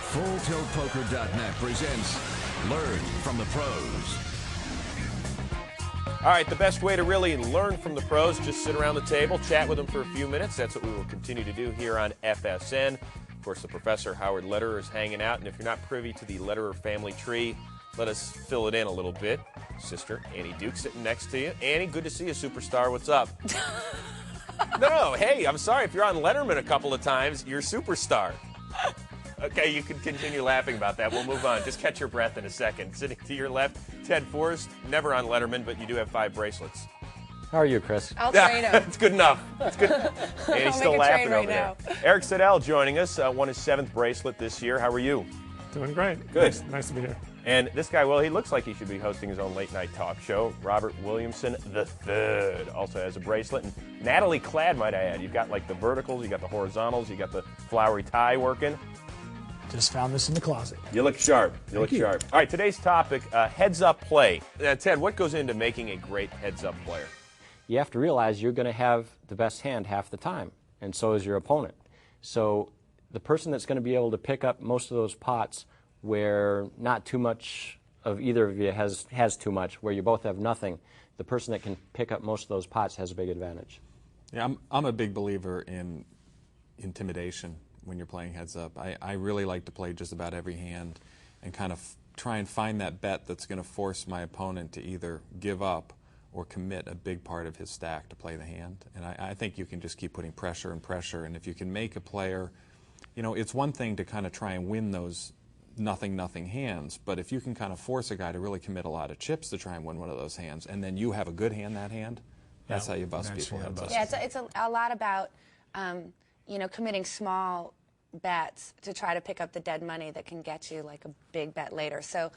FullTiltPoker.net presents Learn from the Pros. All right, the best way to really learn from the pros, just sit around the table, chat with them for a few minutes. That's what we will continue to do here on FSN. Of course, the Professor Howard Lederer is hanging out, and if you're not privy to the Lederer family tree, let us fill it in a little bit. Sister Annie Duke sitting next to you. Annie, good to see you, superstar. What's up? No, hey, I'm sorry. If you're on Letterman a couple of times, you're a superstar. Okay, you can continue laughing about that. We'll move on. Just catch your breath in a second. Sitting to your left, Ted Forrest, never on Letterman, but you do have 5 bracelets. How are you, Chris? I'll train him. It's good enough. It's good. And he's still laughing over there. Eric Siddell joining us, won his 7th bracelet this year. How are you? Doing great. Good. Nice to be here. And this guy, well, he looks like he should be hosting his own late-night talk show. Robert Williamson III also has a bracelet. And Natalie Cladd, might I add. You've got, like, the verticals, you got the horizontals, you got the flowery tie working. Just found this in the closet. You look sharp. You look sharp. All right, today's topic, heads-up play. Ted, what goes into making a great heads-up player? You have to realize you're going to have the best hand half the time, and so is your opponent. So the person that's going to be able to pick up most of those pots where not too much of either of you has too much, where you both have nothing, the person that can pick up most of those pots has a big advantage. Yeah, I'm a big believer in intimidation when you're playing heads up. I really like to play just about every hand and kind of try and find that bet that's going to force my opponent to either give up or commit a big part of his stack to play the hand. And I think you can just keep putting pressure and pressure. And if you can make a player, you know, it's one thing to kind of try and win those nothing hands, but if you can kind of force a guy to really commit a lot of chips to try and win one of those hands, and then you have a good hand that hand, that's how you bust people heads up. Yeah, it's a lot about, you know, committing small bets to try to pick up the dead money that can get you like a big bet later. So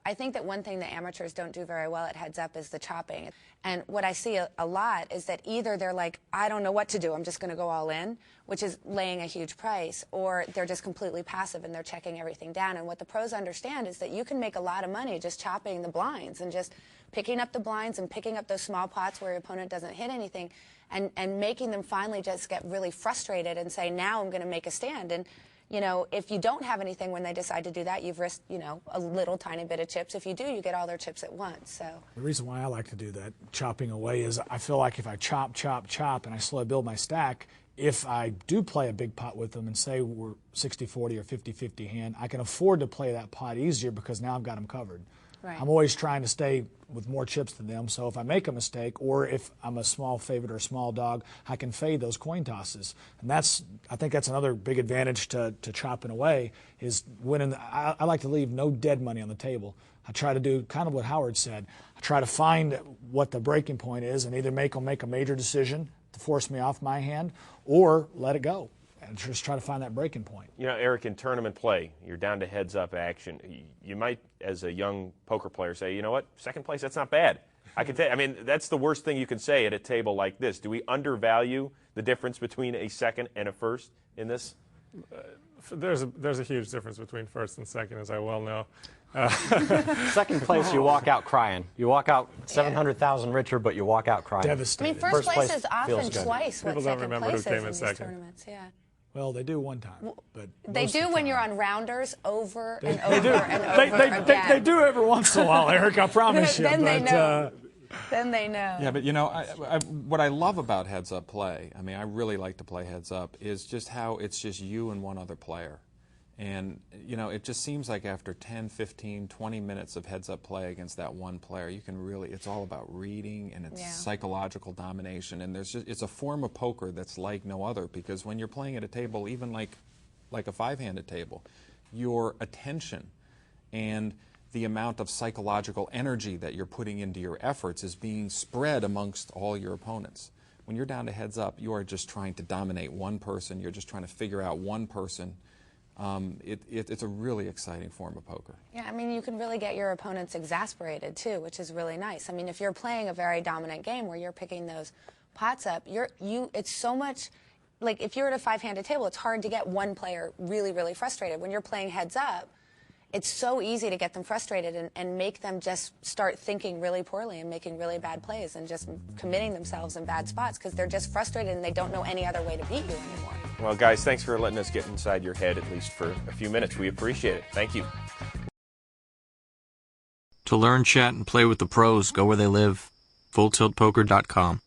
I think that one thing that amateurs don't do very well at heads up is the chopping. And what I see a lot is that either they're like, I don't know what to do, I'm just going to go all in, which is laying a huge price, or they're just completely passive and they're checking everything down. And what the pros understand is that you can make a lot of money just chopping the blinds and just picking up the blinds and picking up those small pots where your opponent doesn't hit anything, and making them finally just get really frustrated and say, now I'm going to make a stand. And, you know, if you don't have anything when they decide to do that, you've risked, you know, a little tiny bit of chips. If you do, you get all their chips at once. So the reason why I like to do that, chopping away, is I feel like if I chop, and I slowly build my stack, if I do play a big pot with them and say we're 60-40 or 50-50 hand, I can afford to play that pot easier because now I've got them covered. Right. I'm always trying to stay with more chips than them, so if I make a mistake, or if I'm a small favorite or a small dog, I can fade those coin tosses. And I think that's another big advantage to chopping away, is winning. I like to leave no dead money on the table. I try to do kind of what Howard said. I try to find what the breaking point is and either make them make a major decision to force me off my hand, or let it go. And just try to find that breaking point. You know, Eric, in tournament play, you're down to heads-up action. You might, as a young poker player, say, you know what, second place, that's not bad. I can tell you, I mean, that's the worst thing you can say at a table like this. Do we undervalue the difference between a second and a first in this? There's a huge difference between first and second, as I well know. Second place, you walk out crying. You walk out 700,000 richer, but you walk out crying. Devastated. I mean, first place is often twice what People don't second remember place who came is in in these second. tournaments. Yeah. Well, they do one time, but They most do of the when time. you're on rounders over and They over do. and over again. They do every once in a while, Eric. I promise you. Then they but, know. Then they know. Yeah, but you know, what I love about heads-up play, I mean, I really like to play heads-up, is just how it's just you and one other player. And, you know, it just seems like after 10, 15, 20 minutes of heads-up play against that one player, you can really, it's all about reading and it's psychological domination. And it's a form of poker that's like no other, because when you're playing at a table, even like a 5-handed table, your attention and the amount of psychological energy that you're putting into your efforts is being spread amongst all your opponents. When you're down to heads up, you are just trying to dominate one person. You're just trying to figure out one person. It's a really exciting form of poker. Yeah, I mean, you can really get your opponents exasperated, too, which is really nice. I mean, if you're playing a very dominant game where you're picking those pots up, it's so much, like, if you're at a 5-handed table, it's hard to get one player really, really frustrated. When you're playing heads up, it's so easy to get them frustrated and make them just start thinking really poorly and making really bad plays and just committing themselves in bad spots because they're just frustrated and they don't know any other way to beat you anymore. Well, guys, thanks for letting us get inside your head, at least for a few minutes. We appreciate it. Thank you. To learn, chat, and play with the pros, go where they live. FullTiltPoker.com.